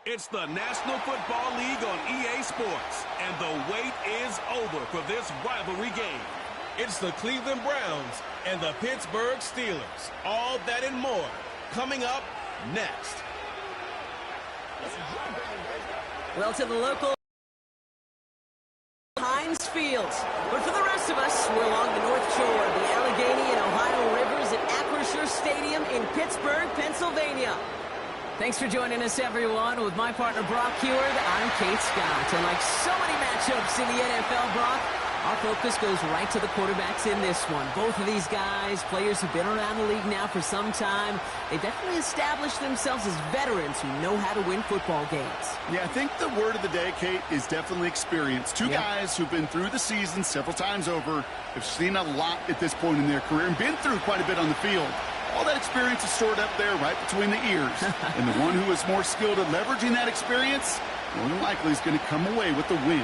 It's the National Football League on EA Sports, and the wait is over for this rivalry game. It's the Cleveland Browns and the Pittsburgh Steelers. All that and more coming up next. Well, to the local Heinz Fields. But for the rest of us, we're along the North Shore of the Allegheny and Ohio Rivers at Acrisure Stadium in Pittsburgh, Pennsylvania. Thanks for joining us, everyone. With my partner, Brock Heward, I'm Kate Scott. And like so many matchups in the NFL, Brock, our focus goes right to the quarterbacks in this one. Both of these guys, players who've been around the league now for some time, they definitely established themselves as veterans who know how to win football games. Yeah, I think the word of the day, Kate, is definitely experience. Two guys who've been through the season several times over, have seen a lot at this point in their career, and been through quite a bit on the field. All that experience is stored up there right between the ears. And the one who is more skilled at leveraging that experience, more than likely is going to come away with the win.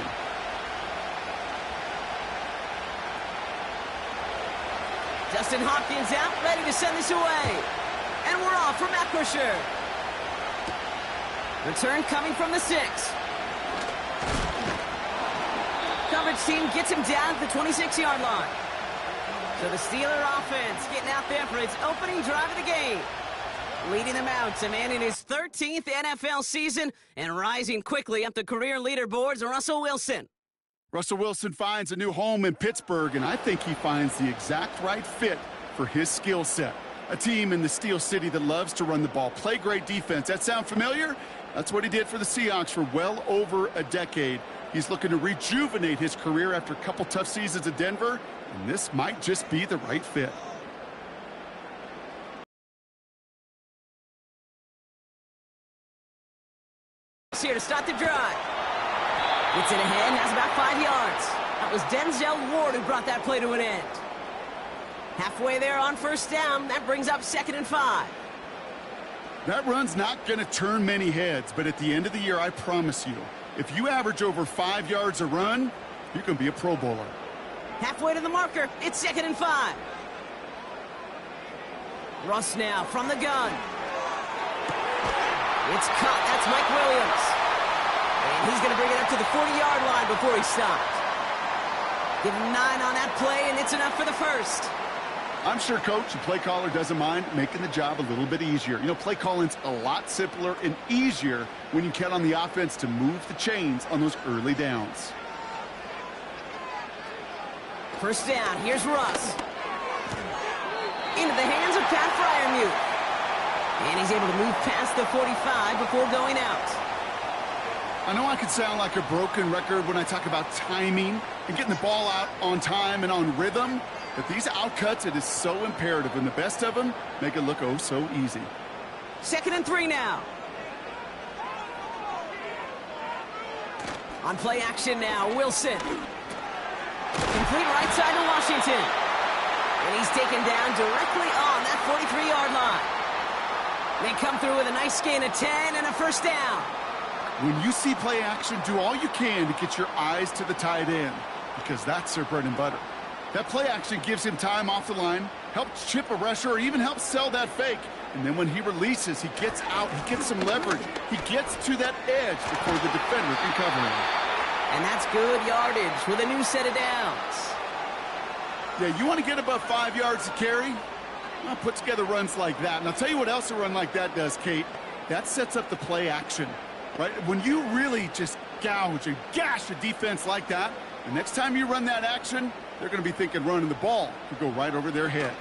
Justin Hopkins out, ready to send this away. And we're off from Acrisure. Return coming from the 6. Coverage team gets him down at the 26-yard line. So the Steeler offense getting out there for its opening drive of the game. Leading them out to man in his 13th NFL season and rising quickly up the career leaderboards, Russell Wilson. Russell Wilson finds a new home in Pittsburgh, and I think he finds the exact right fit for his skill set. A team in the Steel City that loves to run the ball, play great defense. That sound familiar? That's what he did for the Seahawks for well over a decade. He's looking to rejuvenate his career after a couple tough seasons at Denver, and this might just be the right fit. Here to start the drive. Gets it ahead, has about 5 yards. That was Denzel Ward who brought that play to an end. Halfway there on first down, that brings up 2nd and 5. That run's not going to turn many heads, but at the end of the year, I promise you, if you average over 5 yards a run, you're going to be a Pro Bowler. Halfway to the marker, it's 2nd and 5. Russ now from the gun. It's caught, that's Mike Williams. And he's going to bring it up to the 40-yard line before he stopped. Give him 9 on that play, and it's enough for the first. I'm sure, Coach, the play caller doesn't mind making the job a little bit easier. You know, play calling's a lot simpler and easier when you count on the offense to move the chains on those early downs. First down, here's Russ. Into the hands of Pat Freiermuth. And he's able to move past the 45 before going out. I know I could sound like a broken record when I talk about timing and getting the ball out on time and on rhythm, but these outcuts, it is so imperative, and the best of them make it look oh so easy. 2nd and 3 now. On play action now, Wilson. Complete right side to Washington. And he's taken down directly on that 43-yard line. They come through with a nice gain of 10 and a first down. When you see play action, do all you can to get your eyes to the tight end, because that's their bread and butter. That play action gives him time off the line, helps chip a rusher, or even helps sell that fake. And then when he releases, he gets out, he gets some leverage. He gets to that edge before the defender can cover him. And that's good yardage with a new set of downs. Yeah, you want to get above 5 yards to carry? Well, put together runs like that. And I'll tell you what else a run like that does, Kate. That sets up the play action, right? When you really just gouge and gash a defense like that, the next time you run that action, they're going to be thinking running the ball could go right over their head.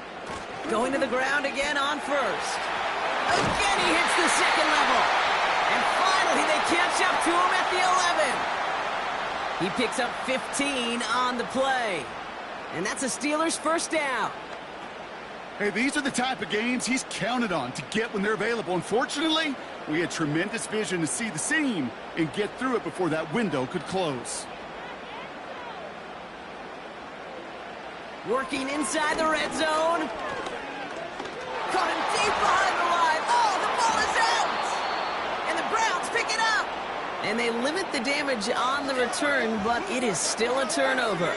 Going to the ground again on first. Again, he hits the second level. And finally, they catch up to him at the 11. He picks up 15 on the play. And that's a Steelers first down. Hey, these are the type of games he's counted on to get when they're available. Unfortunately, we had tremendous vision to see the seam and get through it before that window could close. Working inside the red zone. Caught him deep behind the line. Oh, the ball is out! And the Browns pick it up. And they limit the damage on the return, but it is still a turnover.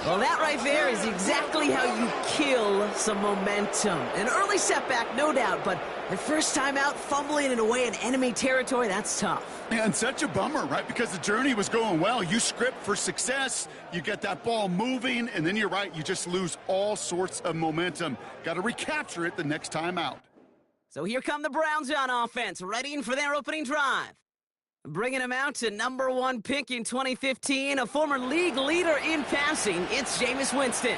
Well, that right there is exactly how you kill some momentum. An early setback, no doubt, but the first time out, fumbling it away in enemy territory, that's tough. And such a bummer, right? Because the journey was going well. You script for success, you get that ball moving, and then you're right, you just lose all sorts of momentum. Got to recapture it the next time out. So here come the Browns on offense, readying for their opening drive. Bringing him out to #1 pick in 2015, a former league leader in passing, it's Jameis Winston.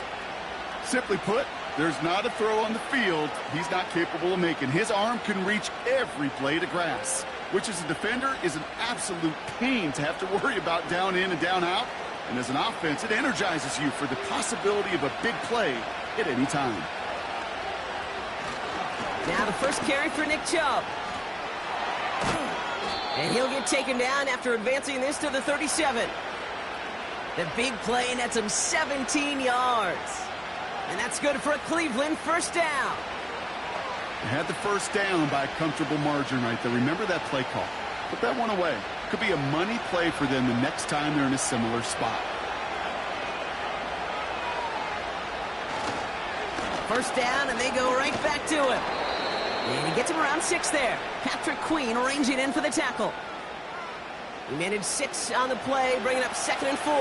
Simply put, there's not a throw on the field he's not capable of making. His arm can reach every blade of grass, which as a defender is an absolute pain to have to worry about down in and down out. And as an offense, it energizes you for the possibility of a big play at any time. Now the first carry for Nick Chubb. And he'll get taken down after advancing this to the 37. The big play nets him 17 yards. And that's good for a Cleveland first down. They had the first down by a comfortable margin right there. Remember that play call. Put that one away. Could be a money play for them the next time they're in a similar spot. First down, and they go right back to him. And he gets him around 6 there. Patrick Queen arranging in for the tackle. He managed 6 on the play, bringing up 2nd and 4.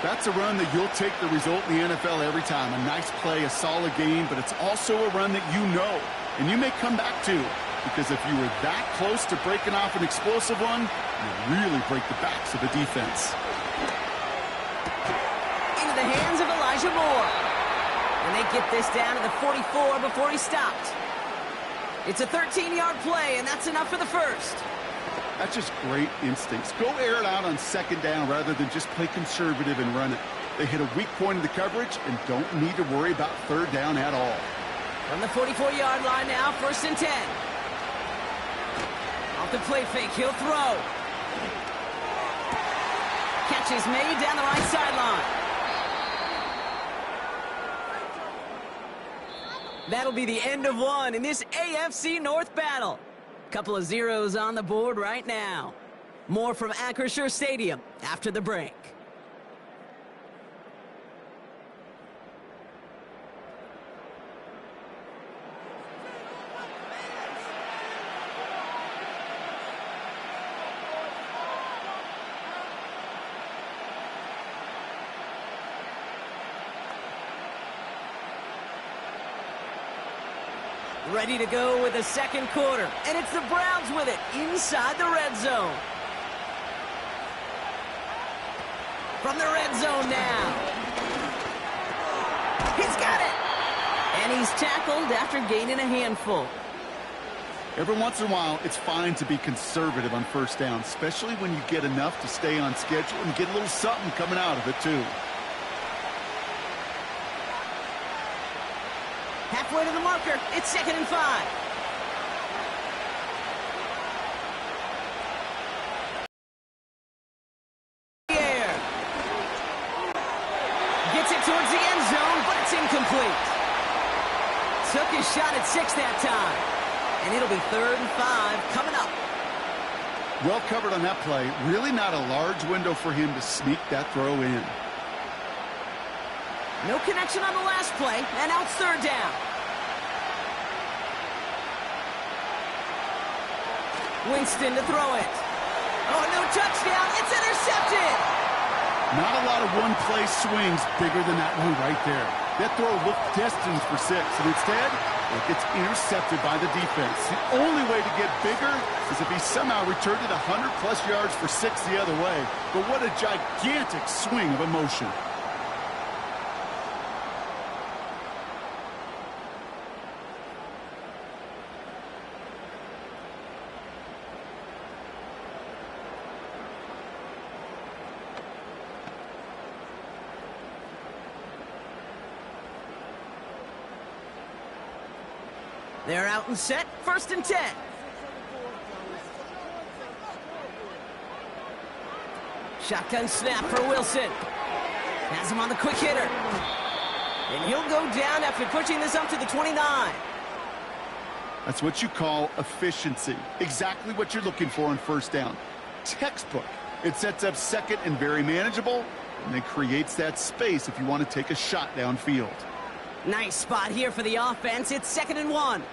That's a run that you'll take the result in the NFL every time. A nice play, a solid game, but it's also a run that you know, and you may come back to. Because if you were that close to breaking off an explosive one, you really break the backs of the defense. Into the hands of Elijah Moore. And they get this down to the 44 before he stopped. It's a 13-yard play, and that's enough for the first. That's just great instincts. Go air it out on 2nd down rather than just play conservative and run it. They hit a weak point in the coverage and don't need to worry about 3rd down at all. From the 44-yard line now, 1st and 10. Off the play fake, he'll throw. Catch is made down the right sideline. That'll be the end of one in this AFC North battle. Couple of zeros on the board right now. More from Acrisure Stadium after the break. Ready to go with the 2nd quarter. And it's the Browns with it inside the red zone. From the red zone now. He's got it. And he's tackled after gaining a handful. Every once in a while, it's fine to be conservative on 1st down, especially when you get enough to stay on schedule and get a little something coming out of it, too. Halfway to the marker, it's 2nd and 5. Air. Gets it towards the end zone, but it's incomplete. Took his shot at 6 that time. And it'll be 3rd and 5 coming up. Well covered on that play. Really not a large window for him to sneak that throw in. No connection on the last play, and now it's 3rd down. Winston to throw it. Oh, no touchdown. It's intercepted. Not a lot of one-play swings bigger than that one right there. That throw looked destined for 6, and instead, it gets intercepted by the defense. The only way to get bigger is if he somehow returned it 100-plus yards for 6 the other way. But what a gigantic swing of emotion. They're out and set, 1st and 10. Shotgun snap for Wilson. Has him on the quick hitter. And he'll go down after pushing this up to the 29. That's what you call efficiency. Exactly what you're looking for on 1st down. Textbook. It sets up 2nd and very manageable. and then creates that space if you want to take a shot downfield. Nice spot here for the offense. It's 2nd and 1.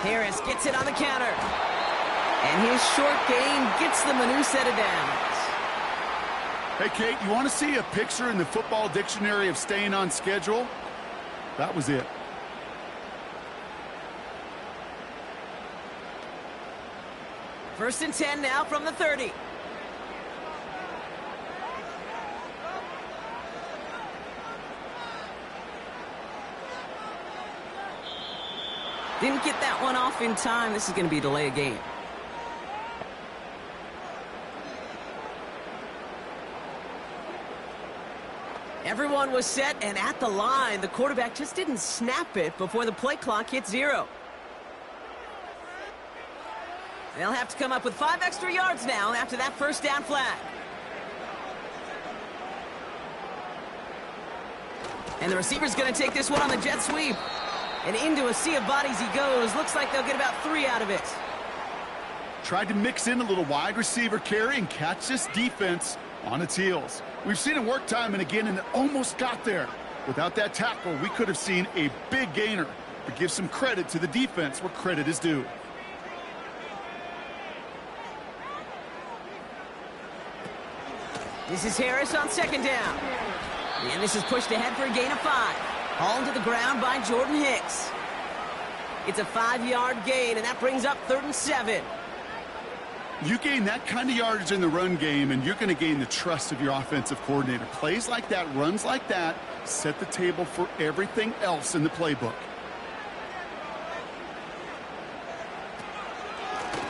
Harris gets it on the counter. And his short gain gets them a new set of downs. Hey, Kate, you want to see a picture in the football dictionary of staying on schedule? That was it. First and 10 now from the 30. Didn't get that one off in time. This is going to be a delay of game. Everyone was set and at the line. The quarterback just didn't snap it before the play clock hit 0. They'll have to come up with 5 extra yards now after that first down flag. And the receiver's going to take this one on the jet sweep. And into a sea of bodies he goes. Looks like they'll get about 3 out of it. Tried to mix in a little wide receiver carry and catch this defense on its heels. We've seen it work time and again, and it almost got there. Without that tackle, we could have seen a big gainer. But give some credit to the defense where credit is due. This is Harris on 2nd down. And this is pushed ahead for a gain of 5. Hauled to the ground by Jordan Hicks. It's a 5-yard gain, and that brings up 3rd and 7. You gain that kind of yardage in the run game, and you're going to gain the trust of your offensive coordinator. Plays like that, runs like that, set the table for everything else in the playbook.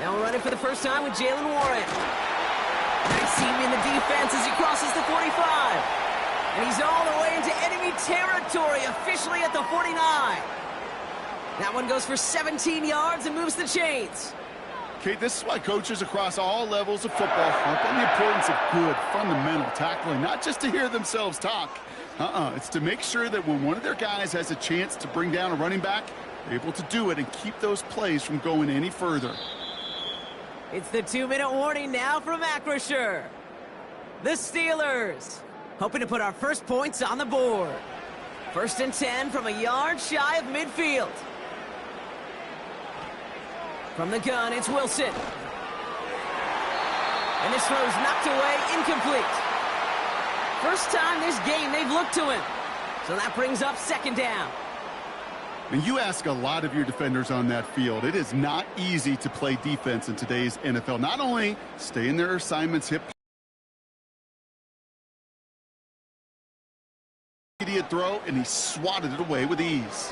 Now we're running for the first time with Jalen Warren. Nice seam in the defense as he crosses the 45. And he's all the way into enemy territory, officially at the 49. That one goes for 17 yards and moves the chains. Okay, this is why coaches across all levels of football harp on the importance of good, fundamental tackling, not just to hear themselves talk. It's to make sure that when one of their guys has a chance to bring down a running back, they're able to do it and keep those plays from going any further. It's the 2-minute warning now from Acrisure. The Steelers hoping to put our first points on the board. 1st and 10 from a yard shy of midfield. From the gun, it's Wilson. And this throw's knocked away, incomplete. First time this game they've looked to him. So that brings up 2nd down. And you ask a lot of your defenders on that field. It is not easy to play defense in today's NFL. Not only stay in their assignments, hit immediate throw, and he swatted it away with ease.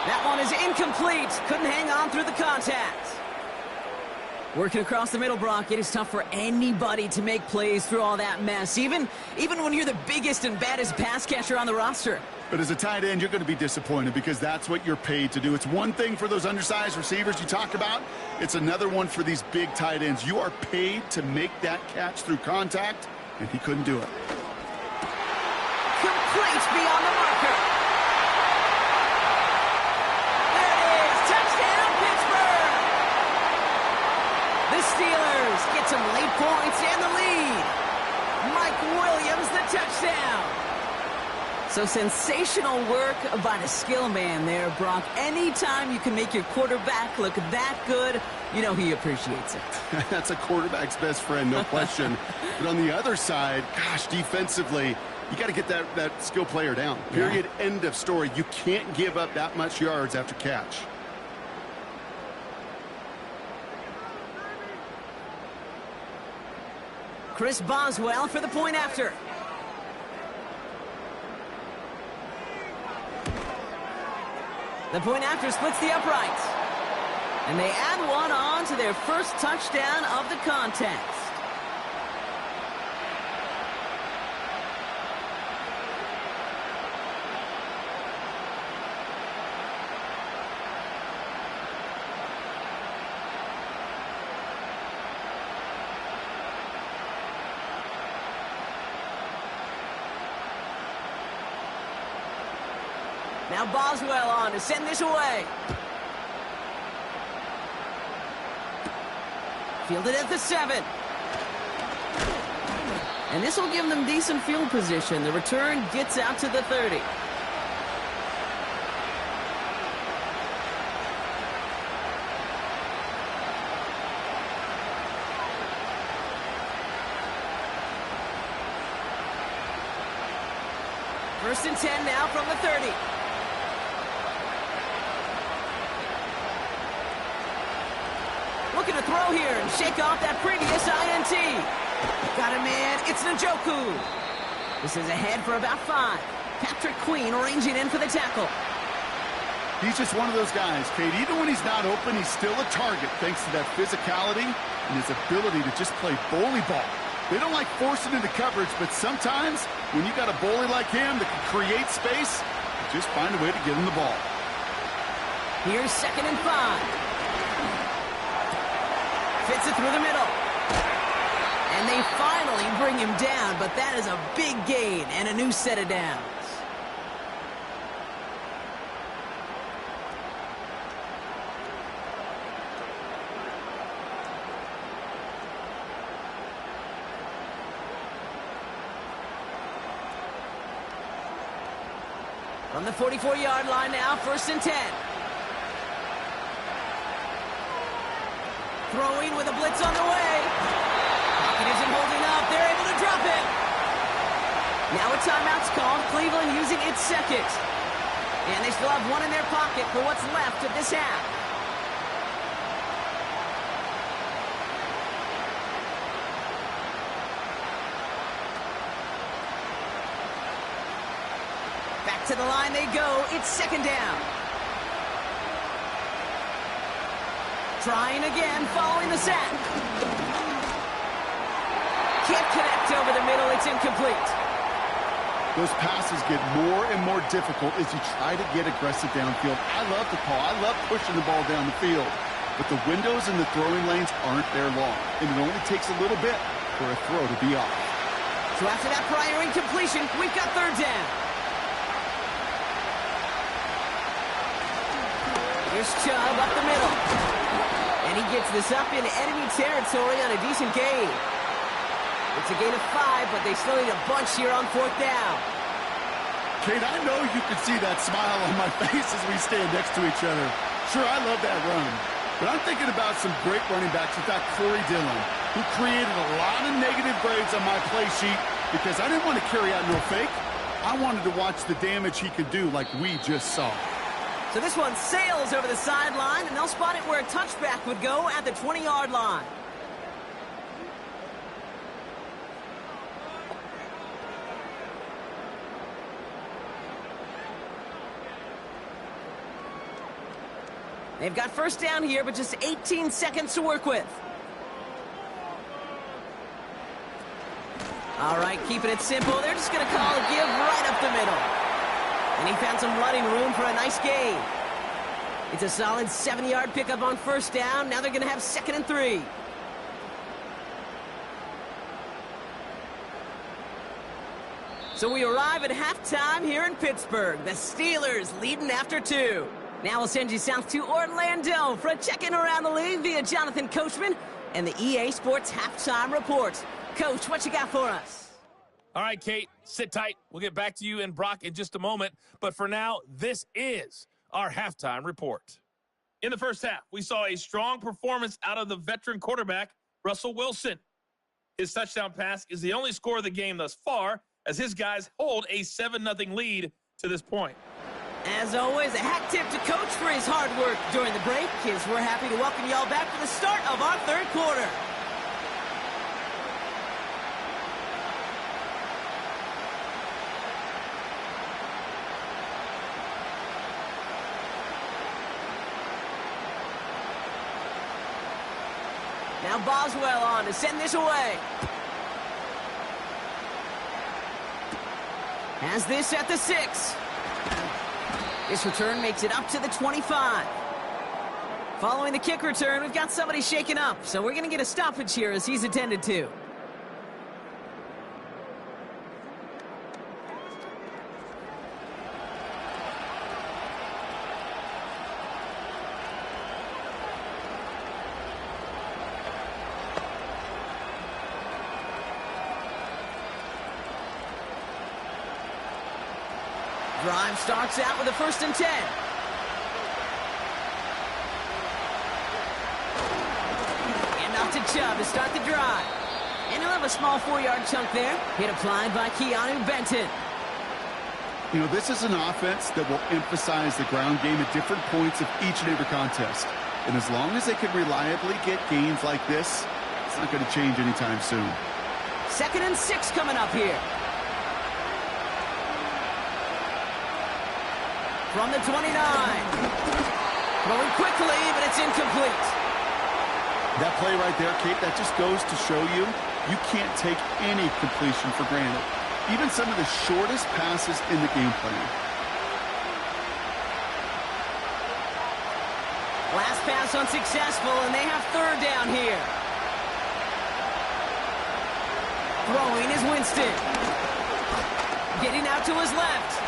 That one is incomplete. Couldn't hang on through the contact. Working across the middle, Brock, it is tough for anybody to make plays through all that mess, even when you're the biggest and baddest pass catcher on the roster. But as a tight end, you're going to be disappointed because that's what you're paid to do. It's one thing for those undersized receivers you talk about. It's another one for these big tight ends. You are paid to make that catch through contact, and he couldn't do it. Complete beyond the marker. There it is. Touchdown, Pittsburgh. The Steelers get some late points and the lead. Mike Williams, the touchdown. So sensational work by the skill man there, Brock. Anytime you can make your quarterback look that good, you know he appreciates it. That's a quarterback's best friend, no question. But on the other side, gosh, defensively, you got to get that skill player down. Period. Yeah. End of story. You can't give up that much yards after catch. Chris Boswell for the point after. The point after splits the uprights. And they add one on to their first touchdown of the contest. Now Boswell on to send this away. Fielded at the 7. And this will give them decent field position. The return gets out to the 30. First and 10 now from the 30. Looking to throw here and shake off that previous INT. Got a man, it's Njoku. This is ahead for about 5. Patrick Queen ranging in for the tackle. He's just one of those guys, Kate. Even when he's not open, he's still a target thanks to that physicality and his ability to just play bully ball. They don't like forcing into coverage, but sometimes when you got a bully like him that can create space, you just find a way to get him the ball. Here's 2nd and 5. Fits it through the middle. And they finally bring him down, but that is a big gain and a new set of downs. From the 44-yard line now, 1st and 10. Throwing with a blitz on the way. Pocket isn't holding up. They're able to drop it. Now a timeout's called. Cleveland using its 2nd. And they still have 1 in their pocket for what's left of this half. To the line they go. It's 2nd down. Trying again, following the sack. Can't connect over the middle. It's incomplete. Those passes get more and more difficult as you try to get aggressive downfield. I love the call. I love pushing the ball down the field. But the windows in the throwing lanes aren't there long. And it only takes a little bit for a throw to be off. So after that prior incompletion, we've got 3rd down. Here's Chubb up the middle. And he gets this up in enemy territory on a decent gain. It's a gain of 5, but they still need a bunch here on 4th down. Kate, I know you can see that smile on my face as we stand next to each other. Sure, I love that run. But I'm thinking about some great running backs with that Corey Dillon, who created a lot of negative grades on my play sheet because I didn't want to carry out no fake. I wanted to watch the damage he could do like we just saw. So this one sails over the sideline, and they'll spot it where a touchback would go at the 20-yard line. They've got 1st down here, but just 18 seconds to work with. All right, keeping it simple. They're just going to call a give right up the middle. And he found some running room for a nice gain. It's a solid 7-yard pickup on 1st down. Now they're going to have 2nd and 3. So we arrive at halftime here in Pittsburgh. The Steelers leading after 2. Now we'll send you south to Orlando for a check-in around the league via Jonathan Coachman and the EA Sports Halftime Report. Coach, what you got for us? All right, Kate, sit tight. We'll get back to you and Brock in just a moment. But for now, this is our halftime report. In the first half, we saw a strong performance out of the veteran quarterback, Russell Wilson. His touchdown pass is the only score of the game thus far, as his guys hold a 7-0 lead to this point. As always, a hat tip to Coach for his hard work during the break, as we're happy to welcome y'all back for the start of our 3rd quarter. Now Boswell on to send this away. Has this at the 6. This return makes it up to the 25. Following the kick return, we've got somebody shaken up, so we're going to get a stoppage here as he's attended to. Drive starts out with a 1st and 10. And off to Chubb to start the drive. And he'll have a small 4-yard chunk there. Hit applied by Keanu Benton. You know, this is an offense that will emphasize the ground game at different points of each and every contest. And as long as they can reliably get gains like this, it's not going to change anytime soon. 2nd and 6 coming up here. From the 29. Throwing quickly, but it's incomplete. That play right there, Kate, that just goes to show you can't take any completion for granted. Even some of the shortest passes in the game plan. Last pass unsuccessful, and they have 3rd down here. Throwing is Winston. Getting out to his left.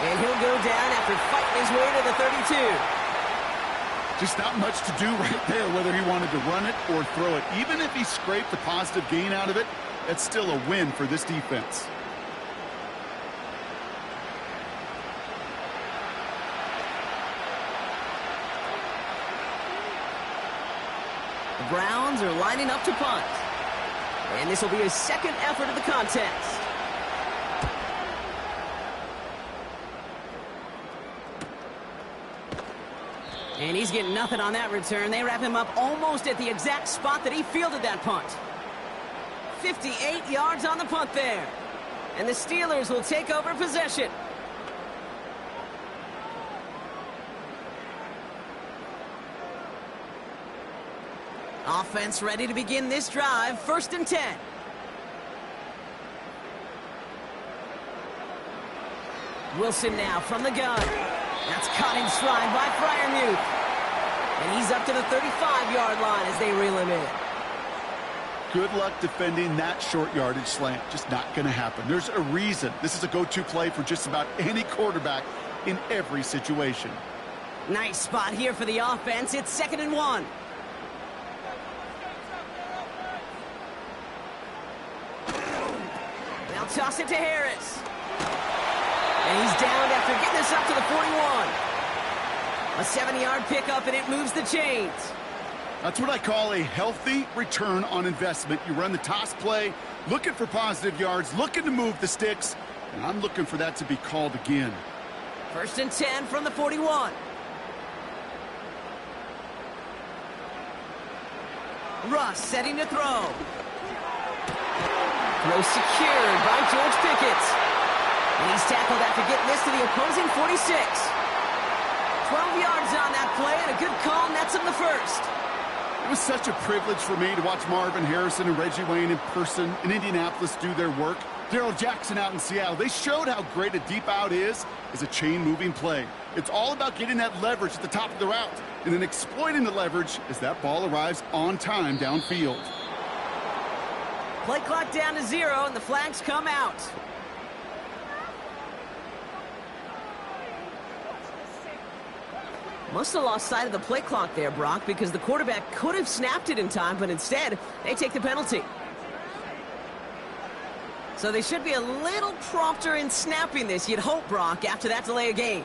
And he'll go down after fighting his way to the 32. Just not much to do right there, whether he wanted to run it or throw it. Even if he scraped a positive gain out of it, that's still a win for this defense. The Browns are lining up to punt. And this will be his 2nd effort of the contest. And he's getting nothing on that return. They wrap him up almost at the exact spot that he fielded that punt. 58 yards on the punt there. And the Steelers will take over possession. Offense ready to begin this drive. 1st and 10. Wilson now from the gun. That's caught in stride by Freiermuth. And he's up to the 35-yard line as they reel him in. Good luck defending that short yardage slant. Just not going to happen. There's a reason this is a go-to play for just about any quarterback in every situation. Nice spot here for the offense. It's 2nd and 1. They'll toss it to Harris. And he's downed after getting this up to the 41. A 70-yard pickup, and it moves the chains. That's what I call a healthy return on investment. You run the toss play, looking for positive yards, looking to move the sticks, and I'm looking for that to be called again. 1st and 10 from the 41. Russ setting to throw. Throw secured by George Pickett. And he's tackled after getting this to the opposing 46. 12 yards on that play, and a good call nets him the 1st. It was such a privilege for me to watch Marvin Harrison and Reggie Wayne in person in Indianapolis do their work. Darrell Jackson out in Seattle. They showed how great a deep out is as a chain-moving play. It's all about getting that leverage at the top of the route and then exploiting the leverage as that ball arrives on time downfield. Play clock down to 0, and the flags come out. Must have lost sight of the play clock there, Brock, because the quarterback could have snapped it in time, but instead, they take the penalty. So they should be a little prompter in snapping this, you'd hope, Brock, after that delay of game.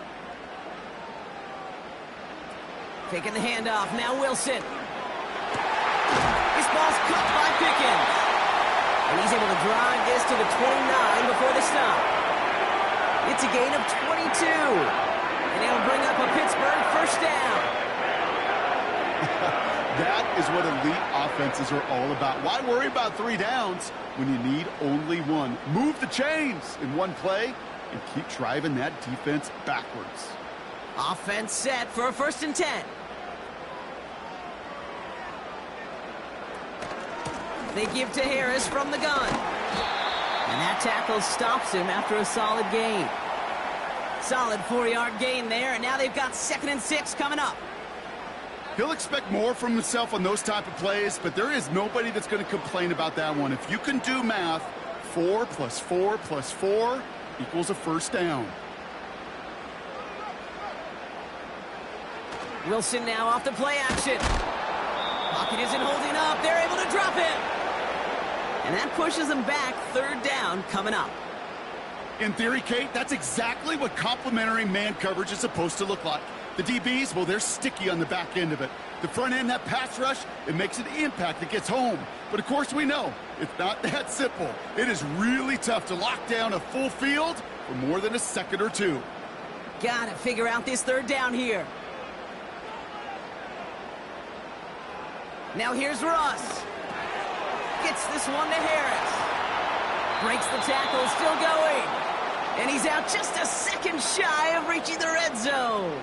Taking the handoff, now Wilson. This ball's caught by Pickens. And he's able to drive this to the 29 before the stop. It's a gain of 22. And it'll bring up a Pittsburgh 1st down. That is what elite offenses are all about. Why worry about 3 downs when you need only 1? Move the chains in one play and keep driving that defense backwards. Offense set for a 1st and 10. They give to Harris from the gun. And that tackle stops him after a solid gain. Solid 4-yard gain there, and now they've got 2nd and 6 coming up. He'll expect more from himself on those type of plays, but there is nobody that's going to complain about that one. If you can do math, 4 plus 4 plus 4 equals a 1st down. Wilson now off the play action. Pocket isn't holding up. They're able to drop him. And that pushes them back. 3rd down coming up. In theory, Kate, that's exactly what complementary man coverage is supposed to look like. The DBs, well, they're sticky on the back end of it. The front end, that pass rush, it makes an impact that gets home. But of course we know, it's not that simple. It is really tough to lock down a full field for more than a second or two. Gotta figure out this third down here. Now here's Ross. Gets this one to Harris. Breaks the tackle, still going. And he's out just a second shy of reaching the red zone.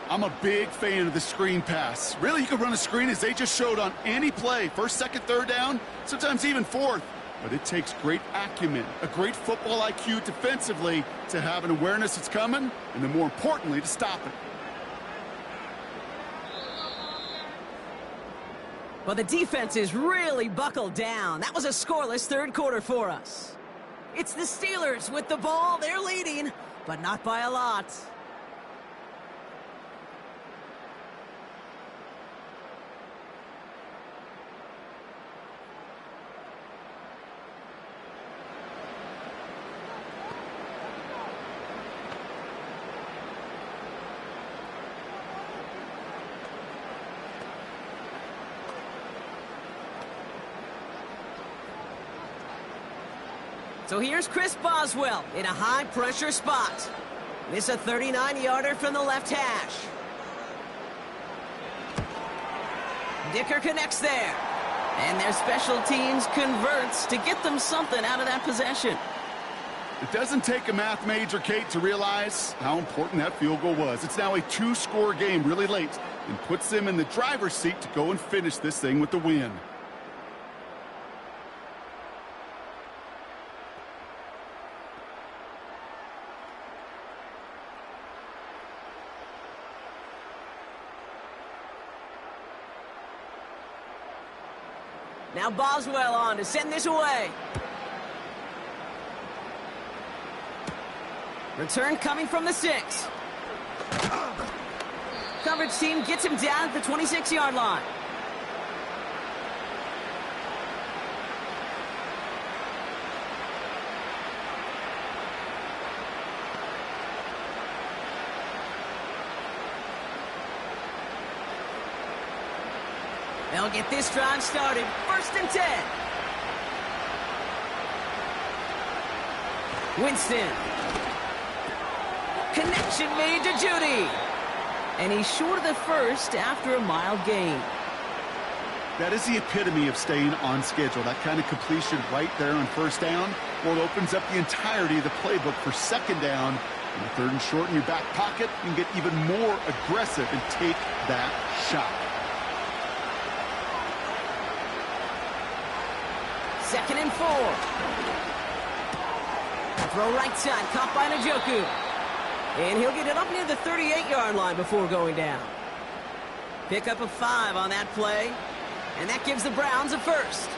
I'm a big fan of the screen pass. Really, you can run a screen as they just showed on any play. First, second, third down, sometimes even fourth. But it takes great acumen, a great football IQ defensively to have an awareness it's coming, and then more importantly, to stop it. Well, the defense is really buckled down. That was a scoreless third quarter for us. It's the Steelers with the ball. They're leading, but not by a lot. So here's Chris Boswell in a high-pressure spot. This a 39-yarder from the left hash. Dicker connects there. And their special teams converts to get them something out of that possession. It doesn't take a math major, Kate, to realize how important that field goal was. It's now a two-score game really late and puts them in the driver's seat to go and finish this thing with the win. Now Boswell on to send this away. Return coming from the 6. Coverage team gets him down at the 26-yard line. They'll get this drive started. 1st and 10. Winston. Connection made to Judy. And he's short of the first after a mild gain. That is the epitome of staying on schedule. That kind of completion right there on 1st down. Well, it opens up the entirety of the playbook for 2nd down. And the 3rd and short in your back pocket, you can get even more aggressive and take that shot. 2nd and 4. Throw right side, caught by Njoku. And he'll get it up near the 38-yard line before going down. Pick up a 5 on that play. And that gives the Browns a 1st.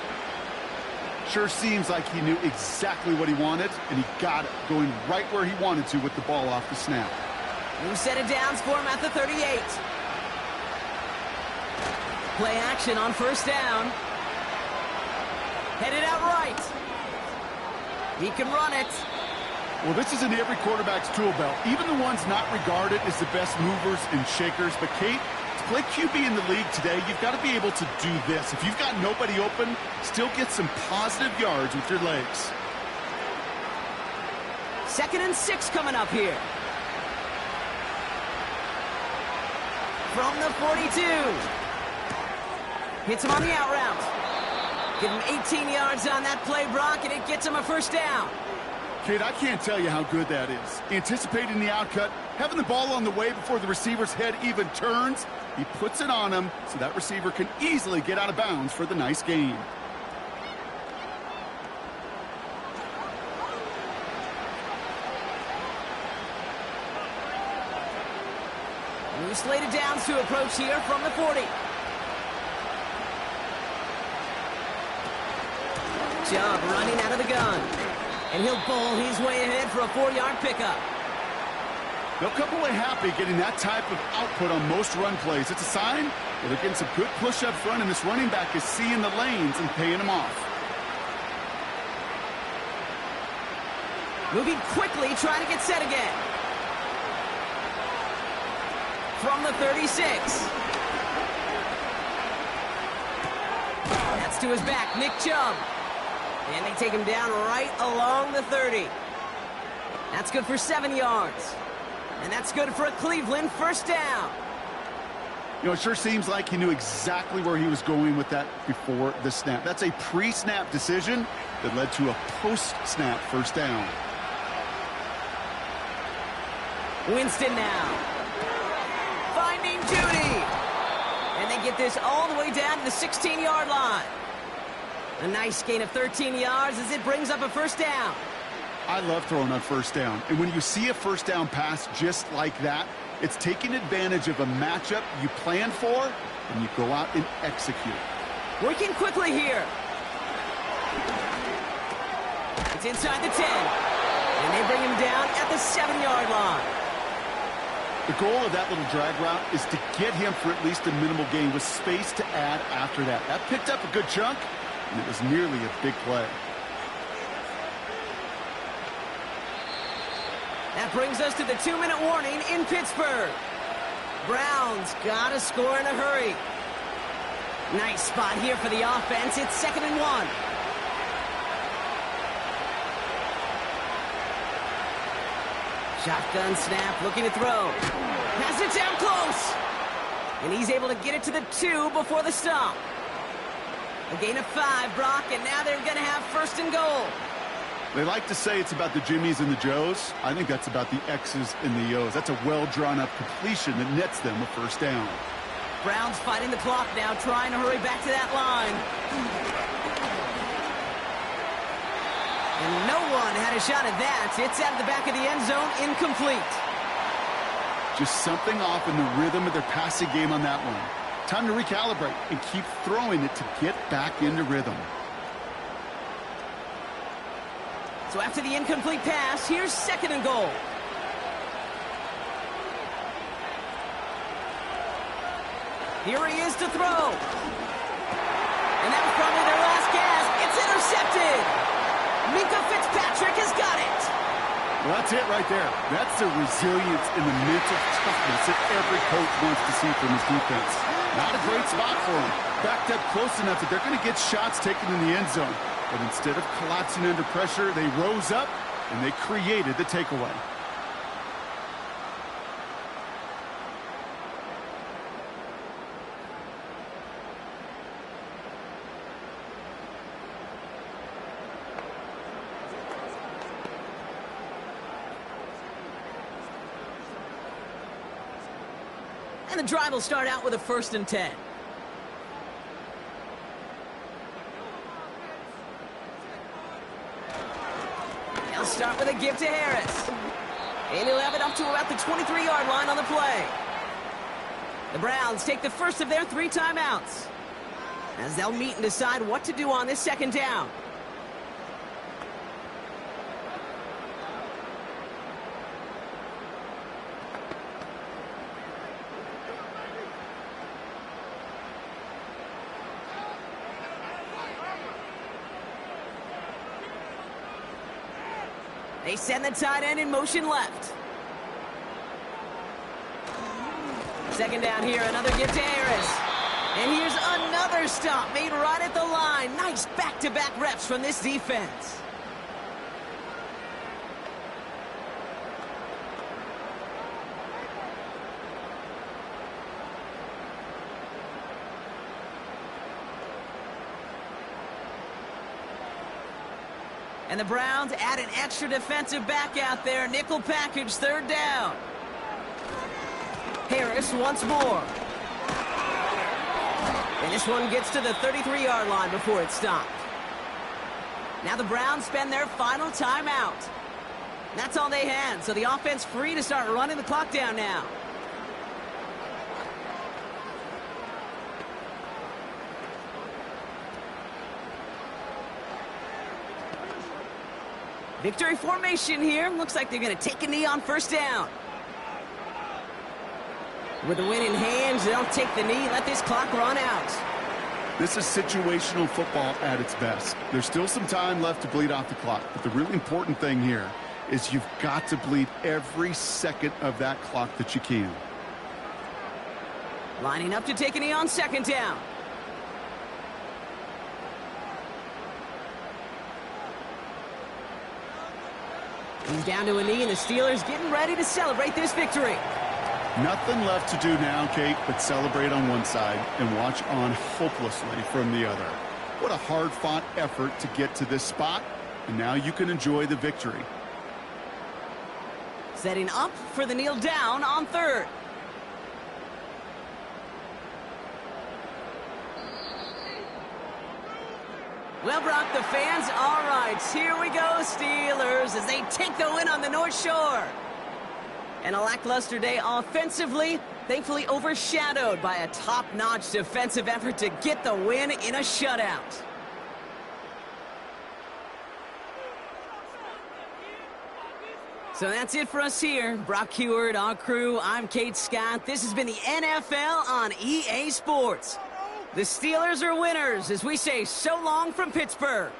Sure seems like he knew exactly what he wanted, and he got it, going right where he wanted to with the ball off the snap. New set of downs for him at the 38. Play action on 1st down. Headed out right. He can run it. Well, this is in every quarterback's tool belt, even the ones not regarded as the best movers and shakers. But, Kate, to play QB in the league today, you've got to be able to do this. If you've got nobody open, still get some positive yards with your legs. 2nd and 6 coming up here. From the 42. Hits him on the out route. Give him 18 yards on that play, Brock, and it gets him a 1st down. Kate, I can't tell you how good that is. Anticipating the outcut, having the ball on the way before the receiver's head even turns, he puts it on him so that receiver can easily get out of bounds for the nice gain. New slated downs to approach here from the 40. Chubb running out of the gun. And he'll bowl his way ahead for a 4-yard pickup. They'll come away happy getting that type of output on most run plays. It's a sign that they're getting some good push up front, and this running back is seeing the lanes and paying them off. Moving quickly, trying to get set again. From the 36. That's to his back, Nick Chubb. And they take him down right along the 30. That's good for 7 yards. And that's good for a Cleveland first down. You know, it sure seems like he knew exactly where he was going with that before the snap. That's a pre-snap decision that led to a post-snap first down. Winston now. Finding Judy. And they get this all the way down to the 16-yard line. A nice gain of 13 yards as it brings up a first down. I love throwing on first down. And when you see a first down pass just like that, it's taking advantage of a matchup you planned for, and you go out and execute. Working quickly here. It's inside the 10. And they bring him down at the 7-yard line. The goal of that little drag route is to get him for at least a minimal gain with space to add after that. That picked up a good chunk, and it was nearly a big play. That brings us to the 2-minute warning in Pittsburgh. Browns got to score in a hurry. Nice spot here for the offense. It's 2nd and 1. Shotgun snap, looking to throw. Has it down close. And he's able to get it to the 2 before the stop. A gain of 5, Brock, and now they're going to have 1st and goal. They like to say it's about the Jimmies and the Joes. I think that's about the X's and the O's. That's a well-drawn-up completion that nets them a first down. Browns fighting the clock now, trying to hurry back to that line. And no one had a shot at that. It's out of the back of the end zone, incomplete. Just something off in the rhythm of their passing game on that one. Time to recalibrate and keep throwing it to get back into rhythm. So after the incomplete pass, here's 2nd and goal. Here he is to throw. And that was probably their last gasp. It's intercepted. Minka Fitzpatrick has got it. Well, that's it right there. That's the resilience and the mental toughness that every coach wants to see from his defense. Not a great spot for him. Backed up close enough that they're going to get shots taken in the end zone. But instead of collapsing under pressure, they rose up and they created the takeaway. And the drive will start out with a 1st and 10. They'll start with a give to Harris. And he'll have it up to about the 23-yard line on the play. The Browns take the first of their 3 timeouts, as they'll meet and decide what to do on this 2nd down. They send the tight end in motion left. 2nd down here, another give to Harris. And here's another stop made right at the line. Nice back-to-back reps from this defense. And the Browns add an extra defensive back out there. Nickel package, 3rd down. Harris once more. And this one gets to the 33-yard line before it's stopped. Now the Browns spend their final timeout. That's all they had, so the offense free to start running the clock down now. Victory formation here. Looks like they're going to take a knee on 1st down. With the win in hand, they'll take the knee, let this clock run out. This is situational football at its best. There's still some time left to bleed off the clock, but the really important thing here is you've got to bleed every second of that clock that you can. Lining up to take a knee on second down. He's down to a knee, and the Steelers getting ready to celebrate this victory. Nothing left to do now, Kate, but celebrate on one side and watch on hopelessly from the other. What a hard-fought effort to get to this spot, and now you can enjoy the victory. Setting up for the kneel down on third. Well, Brock, the fans, all right, here we go, Steelers, as they take the win on the North Shore. And a lackluster day offensively, thankfully overshadowed by a top-notch defensive effort to get the win in a shutout. So that's it for us here. Brock Heward, our crew, I'm Kate Scott. This has been the NFL on EA Sports. The Steelers are winners as we say so long from Pittsburgh.